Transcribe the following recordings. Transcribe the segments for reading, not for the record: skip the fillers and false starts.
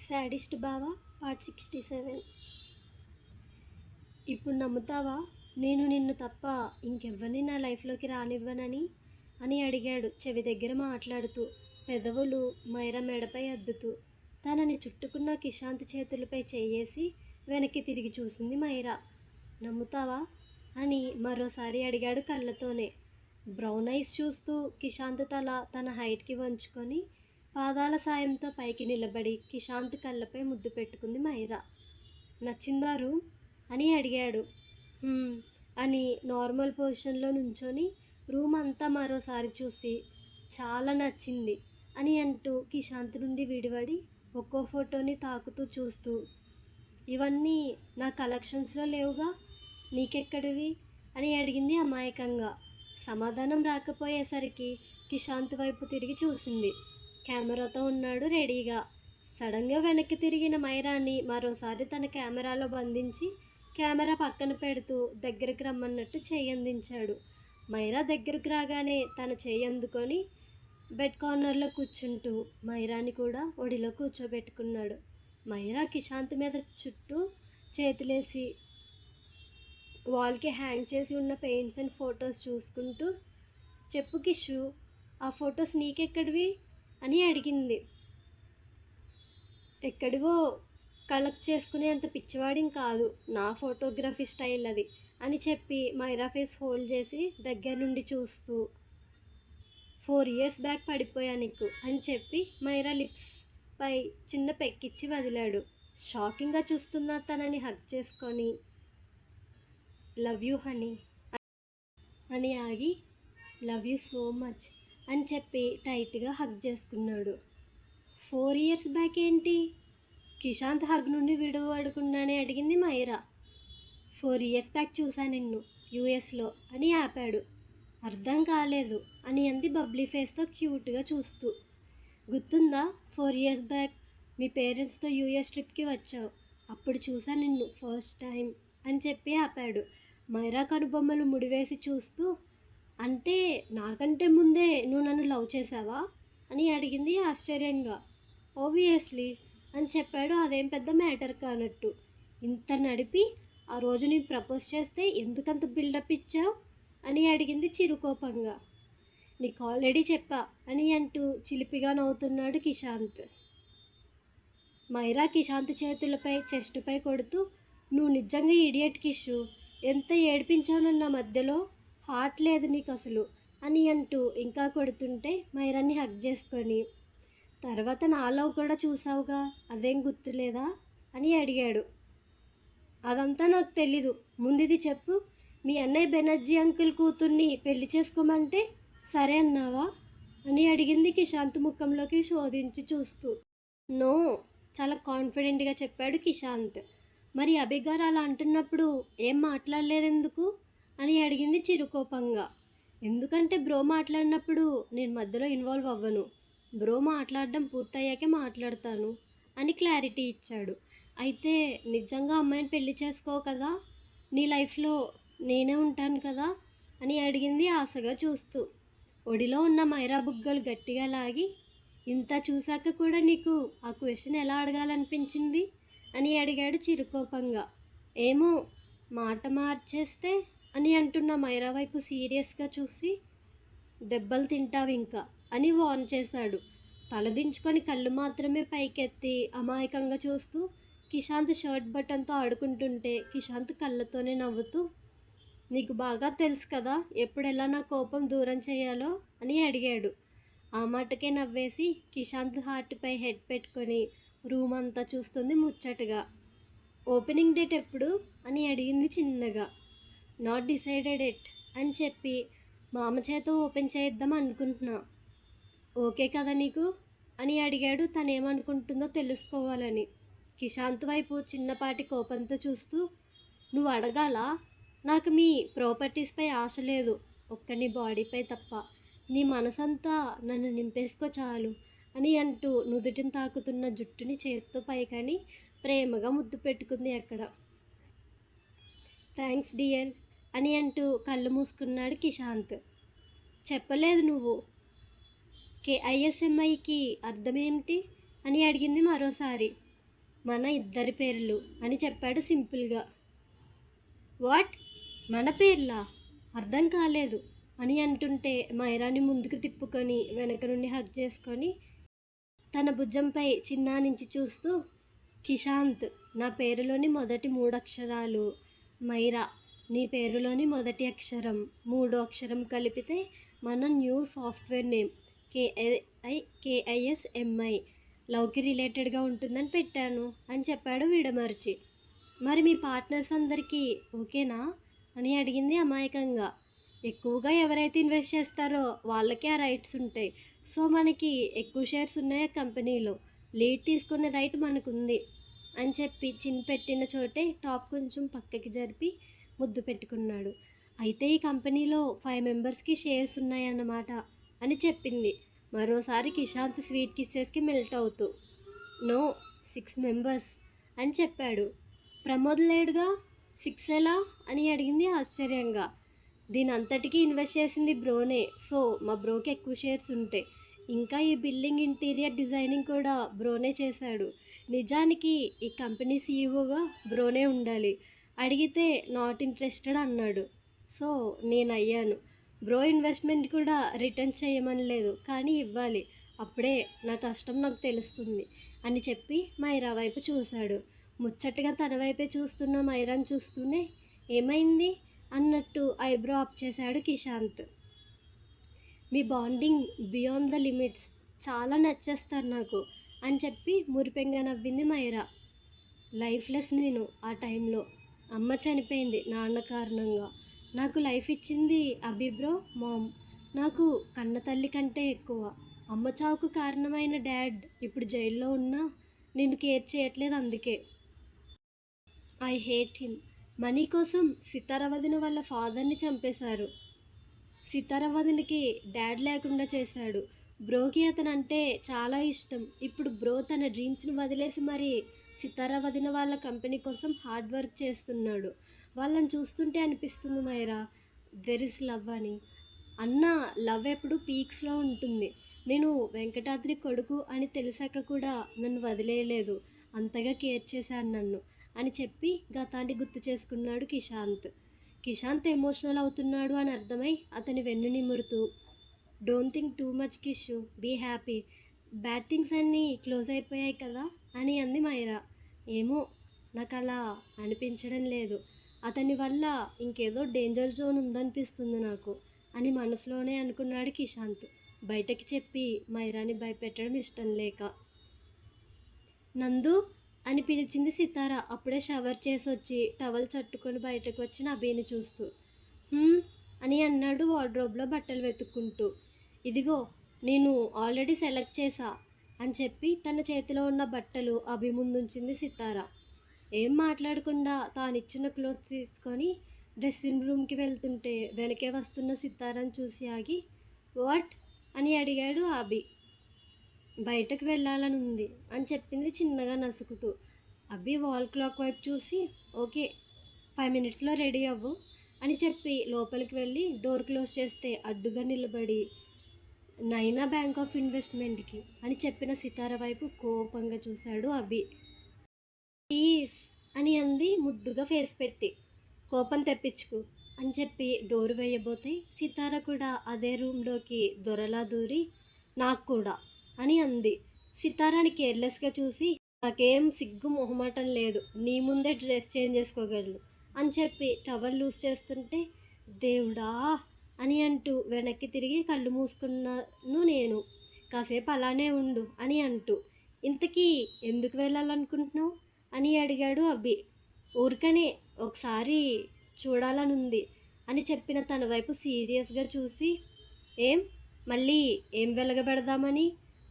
Sadist బావా part 67. ఇప్పుడు నమ్ముతావా నేను నిన్ను తప్ప ఇంకెవ్వరిని నా లైఫ్లోకి రానివ్వనని అని అడిగాడు చెవి దగ్గర మాట్లాడుతూ, పెదవులు మైరా మెడపై అద్దుతూ. తనని చుట్టుకున్న కిషాంత్ చేతులపై చేయేసి వెనక్కి తిరిగి చూసింది మైరా. నమ్ముతావా అని మరోసారి అడిగాడు కళ్ళతోనే. బ్రౌన్ ఐస్ చూస్తూ కిషాంత్ తల తన హైట్కి వంచుకొని పాదాల సాయంతో పైకి నిలబడి కిషాంత్ కళ్ళపై ముద్దు పెట్టుకుంది మైరా. నచ్చిందా రూమ్ అని అడిగాడు. అని నార్మల్ పొజిషన్లో నుంచొని రూమ్ అంతా మరోసారి చూసి చాలా నచ్చింది అని అంటూ కిషాంత్ నుండి విడివడి ఒక్కో ఫోటోని తాకుతూ చూస్తూ, ఇవన్నీ నా కలెక్షన్స్లో లేవుగా, నీకెక్కడివి అని అడిగింది అమాయకంగా. సమాధానం రాకపోయేసరికి కిషాంత్ వైపు తిరిగి చూసింది. కెమెరాతో ఉన్నాడు రెడీగా. సడన్గా వెనక్కి తిరిగిన మైరాని మరోసారి తన కెమెరాలో బంధించి కెమెరా పక్కన పెడుతూ దగ్గరికి రమ్మన్నట్టు చేయి అందించాడు. మైరా దగ్గరకు రాగానే తన చేయి అందుకొని బెడ్ కార్నర్లో కూర్చుంటూ మైరాని కూడా ఒడిలో కూర్చోబెట్టుకున్నాడు. మైరా కిషాంత్ మీద చుట్టూ చేతులేసి వాల్కి హ్యాంగ్ చేసి ఉన్న పెయింట్స్ అండ్ ఫొటోస్ చూసుకుంటూ, చెప్పు కిషు, ఆ ఫొటోస్ నీకెక్కడివి అని అడిగింది. ఎక్కడివో కలెక్ట్ చేసుకునే అంత పిచ్చివాడిని కాదు, నా ఫోటోగ్రఫీ స్టైల్ అది అని చెప్పి మైరా ఫేస్ హోల్డ్ చేసి దగ్గర నుండి చూస్తూ, 4 years బ్యాక్ పడిపోయా నీకు అని చెప్పి మైరా లిప్స్ పై చిన్న పెక్కిచ్చి వదిలాడు. షాకింగ్గా చూస్తున్న తనని హగ్ చేసుకొని, లవ్ యూ హనీ అని ఆగి, లవ్ యూ సో మచ్ అని చెప్పి టైట్గా హగ్ చేసుకున్నాడు. 4 years బ్యాక్ ఏంటి? కిషాంత్ హగ్ నుండి విడవడకుండానే అడిగింది మైరా. 4 years బ్యాక్ చూసా నిన్ను యూఎస్లో అని ఆపాడు. అర్థం కాలేదు అని అంది బబ్లీ ఫేస్తో క్యూట్గా చూస్తూ. గుర్తుందా 4 years బ్యాక్ మీ పేరెంట్స్తో యూఎస్ ట్రిప్కి వచ్చావు, అప్పుడు చూసా నిన్ను ఫస్ట్ టైం అని చెప్పి ఆపాడు. మైరా కనుబొమ్మలు ముడివేసి చూస్తూ, అంటే నాకంటే ముందే నువ్వు నన్ను లవ్ చేసావా అని అడిగింది ఆశ్చర్యంగా. ఆబ్వియస్లీ అని చెప్పాడు అదేం పెద్ద మ్యాటర్ కానట్టు. ఇంత నడిపి ఆ రోజు నేను ప్రపోజ్ చేస్తే ఎందుకంత బిల్డప్ ఇచ్చావు అని అడిగింది చిరుకోపంగా. నీకు ఆల్రెడీ చెప్పా అని అంటూ చిలిపిగా నవ్వుతున్నాడు కిషాంత్. మైరా కిషాంత్ చేతులపై చెస్టుపై కొడుతూ, నువ్వు నిజంగా ఇడియట్ కిషు, ఎంత ఏడిపించావు నన్ను మధ్యలో, హార్ట్ లేదు నీకు అసలు అని అంటూ ఇంకా కొడుతుంటే మైరాన్ని హగ్ చేసుకొని, తర్వాత నా లవ్ కూడా చూసావుగా, అదేం గుర్తులేదా అని అడిగాడు. అదంతా నాకు తెలీదు, ముందుది చెప్పు, మీ అన్నయ్య బెనర్జీ అంకుల్ కూతుర్ని పెళ్లి చేసుకోమంటే సరే అన్నావా అని అడిగింది కిషాంత్ ముఖంలోకి శోధించి చూస్తూ. నో చాలా కాన్ఫిడెంట్గా చెప్పాడు కిషాంత్. మరి అభిగారు అలా అంటున్నప్పుడు ఏం మాట్లాడలేదెందుకు అని అడిగింది చిరుకోపంగా. ఎందుకంటే బ్రో మాట్లాడినప్పుడు నేను మధ్యలో ఇన్వాల్వ్ అవ్వను, బ్రో మాట్లాడడం పూర్తయ్యాకే మాట్లాడతాను అని క్లారిటీ ఇచ్చాడు. అయితే నిజంగా అమ్మాయిని పెళ్లి చేసుకోవు కదా, నీ లైఫ్లో నేనే ఉంటాను కదా అని అడిగింది ఆశగా చూస్తూ. ఒడిలో ఉన్న మైరా బుగ్గలు గట్టిగా లాగి, ఇంత చూశాక కూడా నీకు ఆ క్వశ్చన్ ఎలా అడగాలనిపించింది అని అడిగాడు చిరుకోపంగా. ఏమో మాట మార్చేస్తే అని అంటున్న మైరా వైపు సీరియస్గా చూసి, దెబ్బలు తింటావు ఇంకా అని వార్న్ చేశాడు. తలదించుకొని కళ్ళు మాత్రమే పైకెత్తి అమాయకంగా చూస్తూ కిషాంత్ షర్ట్ బటన్తో ఆడుకుంటుంటే కిషాంత్ కళ్ళతోనే నవ్వుతూ, నీకు బాగా తెలుసు కదా ఎప్పుడు ఎలా నా కోపం దూరం చేయాలో అని అడిగాడు. ఆ మాటకే నవ్వేసి కిషాంత్ హార్ట్పై హెడ్ పెట్టుకొని రూమ్ అంతా చూస్తుంది ముచ్చటగా. ఓపెనింగ్ డేట్ ఎప్పుడు అని అడిగింది చిన్నగా. నాట్ డిసైడెడ్ ఎట్ అని చెప్పి, మామ చేత ఓపెన్ చేద్దాం అనుకుంటున్నా, ఓకే కదా నీకు అని అడిగాడు తనేమనుకుంటుందో తెలుసుకోవాలని. కిషాంత్ వైపు చిన్నపాటి కోపంతో చూస్తూ, నువ్వు అడగాల, నాకు మీ ప్రాపర్టీస్పై ఆశ లేదు, ఒక్క నీ బాడీపై తప్ప, నీ మనసంతా నన్ను నింపేసుకో చాలు అని అంటూ నుదుటిని తాకుతున్న జుట్టుని చేత్తో పైకని ప్రేమగా ముద్దు పెట్టుకుంది అక్కడ. థ్యాంక్స్ డియర్ అని అంటూ కళ్ళు మూసుకున్నాడు కిషాంత్. చెప్పలేదు నువ్వు, KISMIకి అర్థమేమిటి అని అడిగింది మరోసారి. మన ఇద్దరి పేర్లు అని చెప్పాడు సింపుల్గా. వాట్, మన పేర్లా? అర్థం కాలేదు అని అంటుంటే మైరాని ముందుకు తిప్పుకొని వెనక నుండి హగ్ చేసుకొని తన భుజంపై చిన్నానించి చూస్తూ, కిషాంత్ నా పేరులోని మొదటి 3 అక్షరాలు, మైరా నీ పేరులోని మొదటి అక్షరం, 3 అక్షరం కలిపితే మన న్యూ సాఫ్ట్వేర్ నేమ్ KISMI లవ్కి రిలేటెడ్గా ఉంటుందని పెట్టాను అని చెప్పాడు విడమర్చి. మరి మీ పార్ట్నర్స్ అందరికీ ఓకేనా అని అడిగింది అమాయకంగా. ఎక్కువగా ఎవరైతే ఇన్వెస్ట్ చేస్తారో వాళ్ళకే ఆ రైట్స్ ఉంటాయి. సో మనకి ఎక్కువ షేర్స్ ఉన్నాయి ఆ కంపెనీలో, లీడ్ తీసుకునే రైట్ మనకుంది అని చెప్పి చిన్ పెట్టిన చోటే టాప్ కొంచెం పక్కకి జరిపి ముద్దు పెట్టుకున్నాడు. అయితే ఈ కంపెనీలో 5 మెంబర్స్కి షేర్స్ ఉన్నాయన్నమాట అని చెప్పింది మరోసారి కిషాంత్ స్వీట్ కిస్సెస్కి మెల్ట్ అవుతూ. నో, 6 మెంబర్స్ అని చెప్పాడు. ప్రమోద్ లేడుగా, 6 ఎలా అని అడిగింది ఆశ్చర్యంగా. దీని అంతటికీ ఇన్వెస్ట్ చేసింది బ్రోనే, సో మా బ్రోకి ఎక్కువ షేర్స్ ఉంటాయి. ఇంకా ఈ బిల్డింగ్ ఇంటీరియర్ డిజైనింగ్ కూడా బ్రోనే చేశాడు. నిజానికి ఈ కంపెనీ సీఈఓగా బ్రోనే ఉండాలి. అడిగితే నాట్ ఇంట్రెస్టెడ్ అన్నాడు. సో నేను అయ్యాను. బ్రో ఇన్వెస్ట్మెంట్ కూడా రిటర్న్ చేయమనలేదు, కానీ ఇవ్వాలి, అప్పుడే నా కష్టం నాకు తెలుస్తుంది అని చెప్పి మైరా వైపు చూశాడు. ముచ్చటగా తన వైపే చూస్తున్న మైరాని చూస్తూనే ఏమైంది అన్నట్టు ఐబ్రో అప్ చేశాడు కిషాంత్. మీ బాండింగ్ బియాండ్ ద లిమిట్స్, చాలా నచ్చేస్తారు నాకు అని చెప్పి మురిపెంగా నవ్వింది మైరా. లైఫ్లెస్ నేను ఆ టైంలో. అమ్మ చనిపోయింది నాన్న కారణంగా. నాకు లైఫ్ ఇచ్చింది అభిబ్రో మామ్. నాకు కన్న తల్లి కంటే ఎక్కువ. అమ్మ చావుకు కారణమైన డాడ్ ఇప్పుడు జైల్లో ఉన్నా నిన్ను కేర్ చేయట్లేదు, అందుకే. I hate him. మనీ కోసం సితార వదిన వాళ్ళ ఫాదర్ని చంపేశారు. సితార వదినకి డాడ్ లేకుండా చేశాడు. బ్రోకి అతను అంటే చాలా ఇష్టం. ఇప్పుడు బ్రో తన డ్రీమ్స్ని వదిలేసి మరి సితార వదిన వాళ్ళ కంపెనీ కోసం హార్డ్ వర్క్ చేస్తున్నాడు. వాళ్ళని చూస్తుంటే అనిపిస్తుంది మైరా, దెర్ ఇస్ లవ్ అని. అన్న లవ్ ఎప్పుడు పీక్స్లో ఉంటుంది. నేను వెంకటాద్రి కొడుకు అని తెలిసాక కూడా నన్ను వదిలేయలేదు, అంతగా కేర్ చేశాను నన్ను అని చెప్పి గతాన్ని గుర్తు చేసుకున్నాడు కిషాంత్. కిషాంత్ ఎమోషనల్ అవుతున్నాడు అని అర్థమై అతని వెన్ను నిమురుతూ, don't think too much Kishu, be happy. Bad things అన్నీ క్లోజ్ అయిపోయాయి కదా అని అంది మైరా. ఏమో, నాకు అలా అనిపించడం లేదు. అతని వల్ల ఇంకేదో డేంజర్ జోన్ ఉందనిపిస్తుంది నాకు అని మనసులోనే అనుకున్నాడు కిషాంత్. బయటకి చెప్పి మైరాని భయపెట్టడం ఇష్టం లేక. నందు అని పిలిచింది సితార అప్పుడే షవర్ చేసి వచ్చి టవల్ చట్టుకొని బయటకు వచ్చిన అభిని చూస్తూ. అని అన్నాడు వార్డ్రోబ్లో బట్టలు వెతుక్కుంటూ. ఇదిగో నేను ఆల్రెడీ సెలెక్ట్ చేశా అని చెప్పి తన చేతిలో ఉన్న బట్టలు అభి ముందుంచింది సితార. ఏం మాట్లాడకుండా తానిచ్చిన క్లోత్స్ తీసుకొని డ్రెస్సింగ్ రూమ్కి వెళ్తుంటే వెనకే వస్తున్న సితారని చూసి ఆగి, వాట్ అని అడిగాడు అభి. బయటకు వెళ్ళాలని ఉంది అని చెప్పింది చిన్నగా నసుకుతూ. అభి వాల్ క్లాక్ వైపు చూసి, ఓకే 5 మినిట్స్లో రెడీ అవ్వు అని చెప్పి లోపలికి వెళ్ళి డోర్ క్లోజ్ చేస్తే అడ్డుగా నిలబడి, నైనా బ్యాంక్ ఆఫ్ ఇన్వెస్ట్మెంట్కి అని చెప్పిన సితార వైపు కోపంగా చూశాడు అభి. ప్లీజ్ అని అంది ముద్దుగా ఫేస్ పెట్టి. కోపం తెప్పించుకు అని చెప్పి డోర్ వేయబోతే సితార కూడా అదే రూమ్లోకి దొరలా దూరి, నాకు కూడా అని అంది. సితారాని కేర్లెస్గా చూసి, నాకేం సిగ్గు మొహమాటం లేదు, నీ ముందే డ్రెస్ చేంజ్ చేసుకోగలను అని చెప్పి టవల్ లూజ్ చేస్తుంటే, దేవుడా అని అంటూ వెనక్కి తిరిగి కళ్ళు మూసుకున్నాను నేను, కాసేపు అలానే ఉండు అని అంటూ. ఇంతకీ ఎందుకు వెళ్ళాలనుకుంటున్నావు అని అడిగాడు అభి. ఊరికనే ఒకసారి చూడాలనుంది అని చెప్పిన తన వైపు సీరియస్గా చూసి, ఏం మళ్ళీ ఏం వెలగబెడదామని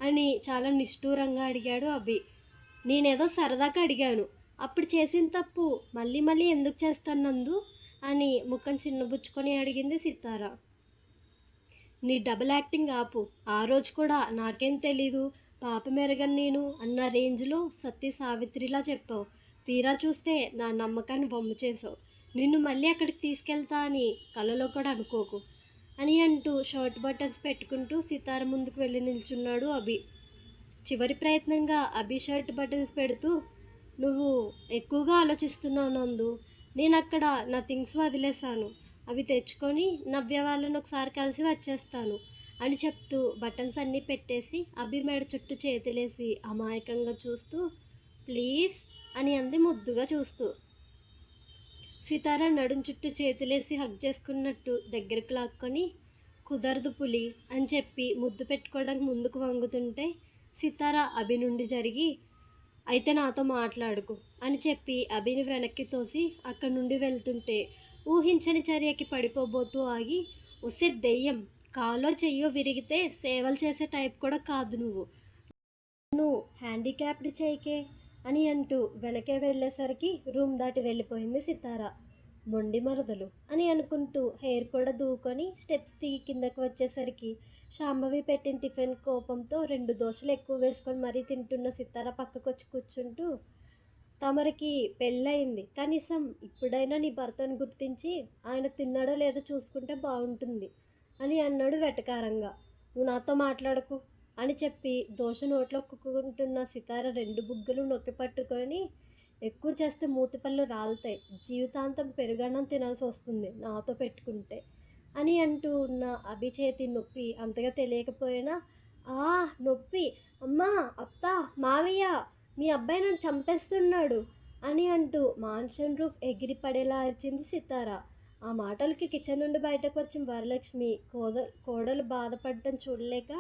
అని చాలా నిష్ఠూరంగా అడిగాడు అభి. నేనేదో సరదాగా అడిగాను, అప్పుడు చేసిన తప్పు మళ్ళీ మళ్ళీ ఎందుకు చేస్తాను నందు అని ముఖం చిన్నబుచ్చుకొని అడిగింది సితార. నీ డబుల్ యాక్టింగ్ ఆపు. ఆ రోజు కూడా నాకేం తెలీదు, పాప మెరగని నేను అన్న రేంజ్లో సత్య సావిత్రిలా చెప్పావు. తీరా చూస్తే నా నమ్మకాన్ని బొమ్మ చేసావు. నిన్ను మళ్ళీ అక్కడికి తీసుకెళ్తా అని కలలో కూడా అనుకోకు అని అంటూ షర్ట్ బటన్స్ పెట్టుకుంటూ సితార ముందుకు వెళ్ళి నిల్చున్నాడు అభి. చివరి ప్రయత్నంగా అభి షర్ట్ బటన్స్ పెడుతూ, నువ్వు ఎక్కువగా ఆలోచిస్తున్నావు నందు. నేను అక్కడ నా థింగ్స్ వదిలేశాను. అవి తెచ్చుకొని నవ్య వాళ్ళని ఒకసారి కలిసి వచ్చేస్తాను అని చెప్తూ బటన్స్ అన్నీ పెట్టేసి అభి మెడ చుట్టూ చేతులేసి అమాయకంగా చూస్తూ ప్లీజ్ అని అంది ముద్దుగా చూస్తూ. సితార నడుం చుట్టూ చేతులేసి హగ్ చేసుకున్నట్టు దగ్గరకు లాక్కొని కుదరదు పులి అని చెప్పి ముద్దు పెట్టుకోవడానికి ముందుకు వంగుతుంటే సితార అభి నుండి జరిగి అయితే నాతో మాట్లాడుకు అని చెప్పి అభిని వెనక్కి తోసి అక్కడి నుండి వెళ్తుంటే ఊహించని చర్యకి పడిపోబోతూ ఆగి ఉసే దెయ్యం కాలో చెయ్యో విరిగితే సేవలు చేసే టైప్ కూడా కాదు నువ్వు హ్యాండిక్యాప్డ్ చేయకే అని అంటూ వెనకే వెళ్ళేసరికి రూమ్ దాటి వెళ్ళిపోయింది సితార. మొండి మరదలు అని అనుకుంటూ హెయిర్ కూడా దూకొని స్టెప్స్ దిగి కిందకు వచ్చేసరికి శాంభవి పెట్టిన టిఫిన్ కోపంతో 2 దోశలు ఎక్కువ వేసుకొని మరీ తింటున్న సితార పక్కకొచ్చి కూర్చుంటూ తమరికి పెళ్ళయింది, కనీసం ఇప్పుడైనా నీ భర్తను గుర్తించి ఆయన తిన్నాడో లేదో చూసుకుంటే బాగుంటుంది అని అన్నాడు వెటకారంగా. నువ్వు నాతో మాట్లాడకు అని చెప్పి దోశ నోట్లో కుక్కుంటున్న సితార 2 బుగ్గలు నొక్కి పట్టుకొని ఎక్కువ చేస్తే మూతిపళ్ళు రాలుతాయి, జీవితాంతం పెరుగన్నం తినాల్సి వస్తుంది నాతో పెట్టుకుంటే అని అంటూ ఉన్న అభి చేతి నొప్పి అంతగా తెలియకపోయినా ఆ నొప్పి అమ్మా అత్త మావయ్య మీ అబ్బాయి నన్ను చంపేస్తున్నాడు అని అంటూ మాన్షన్ రూఫ్ ఎగిరి పడేలా అరిచింది సితార. ఆ మాటలకి కిచెన్ నుండి బయటకు వచ్చిన వరలక్ష్మి కోడలు బాధపడటం చూడలేక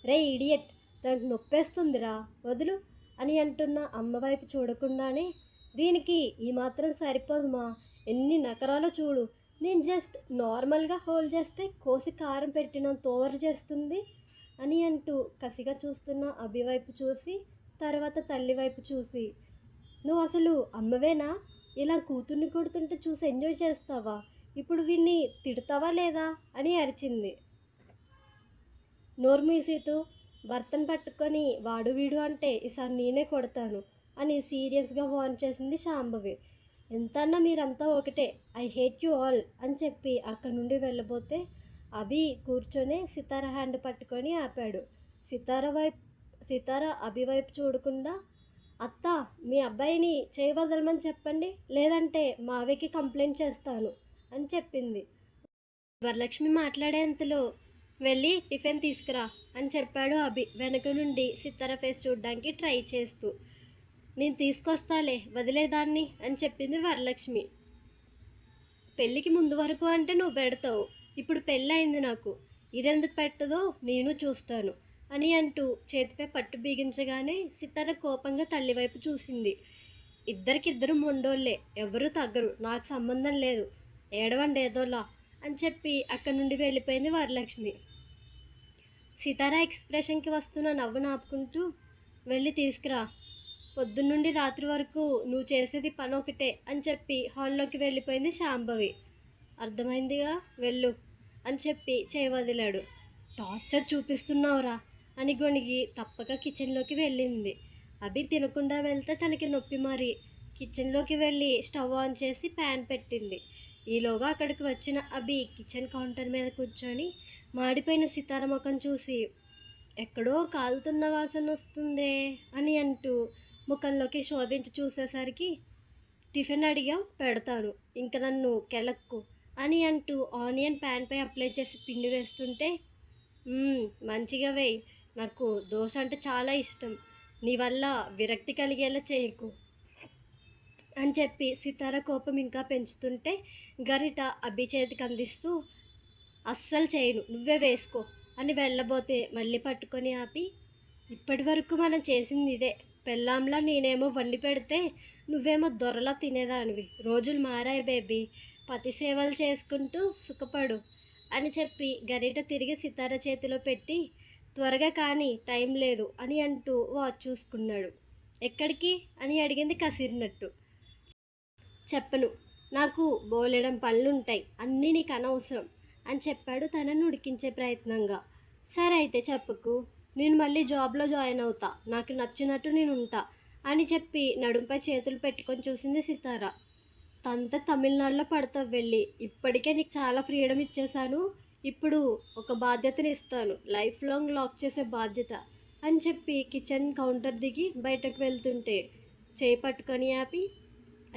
రే ఇడియట్ దానికి నొప్పేస్తుందిరా వదులు అని అంటున్న అమ్మ వైపు చూడకుండానే దీనికి ఈ మాత్రం సరిపోదుమా, ఎన్ని నకరాలో చూడు, నేను జస్ట్ నార్మల్గా హోల్డ్ చేస్తే కోసి కారం పెట్టినంత ఓవర్ చేస్తుంది అని అంటూ కసిగా చూస్తున్న అభి వైపు చూసి తర్వాత తల్లి వైపు చూసి నువ్వు అసలు అమ్మవేనా, ఇలా కూతుర్ని కొడుతుంటే చూసి ఎంజాయ్ చేస్తావా, ఇప్పుడు వీడిని తిడతావా లేదా అని అరిచింది. నోరు మూసేతూ భర్తను పట్టుకొని వాడు వీడు అంటే ఈసారి నేనే కొడతాను అని సీరియస్గా వార్న్ చేసింది శాంభవి. ఎంతన్నా మీరంతా ఒకటే, ఐ హేట్ యు ఆల్ అని చెప్పి అక్కడి నుండి వెళ్ళబోతే అభి కూర్చొని సితార హ్యాండ్ పట్టుకొని ఆపాడు. సితార అభి వైపు చూడకుండా అత్త మీ అబ్బాయిని చేయవదలమని చెప్పండి, లేదంటే మావయ్యకి కంప్లైంట్ చేస్తాను అని చెప్పింది. వరలక్ష్మి మాట్లాడేంతలో వెళ్ళి టిఫిన్ తీసుకురా అని చెప్పాడు అభి వెనక నుండి సితార ఫేస్ చూడడానికి ట్రై చేస్తూ. నేను తీసుకొస్తాలే వదిలేదాన్ని అని చెప్పింది వరలక్ష్మి. పెళ్ళికి ముందు వరకు అంటే నువ్వు పెడతావు, ఇప్పుడు పెళ్ళయింది నాకు, ఇదెందుకు పెట్టదో నేను చూస్తాను అని అంటూ చేతిపై పట్టు బిగించగానే సితార కోపంగా తల్లి వైపు చూసింది. ఇద్దరికిద్దరు మొండోళ్ళే, ఎవరూ తగ్గరు, నాకు సంబంధం లేదు, ఏడవండి ఏదోలా అని చెప్పి అక్కడి నుండి వెళ్ళిపోయింది వరలక్ష్మి. సితార ఎక్స్ప్రెషన్కి వస్తున్న నవ్వును ఆపుకుంటూ వెళ్ళి తీసుకురా, పొద్దున్నుండి రాత్రి వరకు నువ్వు చేసేది పని ఒకటే అని చెప్పి హాల్లోకి వెళ్ళిపోయింది శాంభవి. అర్థమైందిగా వెళ్ళు అని చెప్పి చేయి వదిలాడు. టార్చర్ చూపిస్తున్నావురా అని గొణిగి తప్పక కిచెన్లోకి వెళ్ళింది. అభి తినకుండా వెళ్తే తనకి నొప్పి మరి కిచెన్లోకి వెళ్ళి స్టవ్ ఆన్ చేసి ప్యాన్ పెట్టింది. ఈలోగా అక్కడికి వచ్చిన అభి కిచెన్ కౌంటర్ మీద కూర్చొని మాడిపోయిన సితార ముఖం చూసి ఎక్కడో కాలుతున్న వాసన వస్తుందే అని అంటూ ముఖంలోకి శోధించి చూసేసరికి టిఫిన్ అడిగా పెడతాను, ఇంక నన్ను కెలక్కు అని అంటూ ఆనియన్ ప్యాన్పై అప్లై చేసి పిండి వేస్తుంటే మంచిగా వేయి, నాకు దోశ అంటే చాలా ఇష్టం, నీ వల్ల విరక్తి కలిగేలా చేయకు అని చెప్పి సితార కోపం ఇంకా పెంచుతుంటే గరిట అభి చేతికి అందిస్తూ అస్సలు చేయను నువ్వే వేసుకో అని వెళ్ళబోతే మళ్ళీ పట్టుకొని ఆపి ఇప్పటి వరకు మనం చేసింది ఇదే, పెళ్ళాంలా నేనేమో వండి పెడితే నువ్వేమో దొరలా తినేదానివి, రోజులు మారాయి బేబీ, పతి సేవలు చేసుకుంటూ సుఖపడు అని చెప్పి గరిట తిరిగి సితార చేతిలో పెట్టి త్వరగా కానీ టైం లేదు అని అంటూ వాచ్ చూసుకున్నాడు. ఎక్కడికి అని అడిగింది కసిరినట్టు. చెప్పను, నాకు బోలెడం పళ్ళుంటాయి, అన్నీ నీకు అనవసరం అని చెప్పాడు తనను ఉడికించే ప్రయత్నంగా. సరే అయితే చెప్పుకు, నేను మళ్ళీ జాబ్లో జాయిన్ అవుతా, నాకు నచ్చినట్టు నేను ఉంటా అని చెప్పి నడుంపై చేతులు పెట్టుకొని చూసింది సితార. తంత తమిళనాడులో పడతావు వెళ్ళి, ఇప్పటికే నీకు చాలా ఫ్రీడమ్ ఇచ్చేశాను, ఇప్పుడు ఒక బాధ్యతని ఇస్తాను, లైఫ్ లాంగ్ లాక్ చేసే బాధ్యత అని చెప్పి కిచెన్ కౌంటర్ దిగి బయటకు వెళ్తుంటే చేయి పట్టుకొని ఆపి,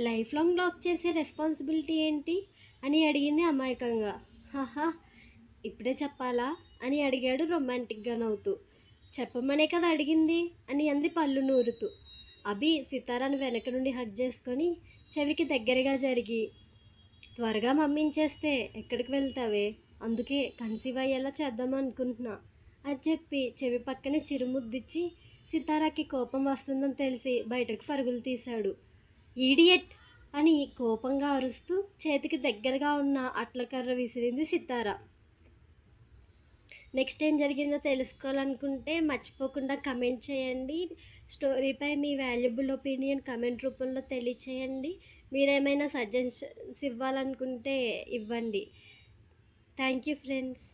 లైఫ్ లాంగ్ లాక్ చేసే రెస్పాన్సిబిలిటీ ఏంటి అని అడిగింది అమాయకంగా. హహా, ఇప్పుడే చెప్పాలా అని అడిగాడు రొమాంటిక్గా నవ్వుతూ. చెప్పమనే కదా అడిగింది అని అంది పళ్ళు నూరుతూ. అభి సితారాను వెనక నుండి హగ్ చేసుకొని చెవికి దగ్గరగా జరిగి, త్వరగా మమ్మించేస్తే ఎక్కడికి వెళ్తావే, అందుకే కన్సీవ్ అయ్యేలా చేద్దాం అనుకుంటున్నా అని చెప్పి చెవి పక్కనే చిరుముద్దిచ్చి సితారాకి కోపం వస్తుందని తెలిసి బయటకు పరుగులు తీశాడు. ఈడియట్ అని కోపంగా అరుస్తూ చేతికి దగ్గరగా ఉన్న అట్లకర్ర విసిరింది సితార. నెక్స్ట్ ఏం జరిగిందో తెలుసుకోవాలనుకుంటే మర్చిపోకుండా కమెంట్ చేయండి. స్టోరీపై మీ వాల్యుబుల్ ఒపీనియన్ కమెంట్ రూపంలో తెలియచేయండి. మీరేమైనా సజెషన్స్ ఇవ్వాలనుకుంటే ఇవ్వండి. Thank you friends.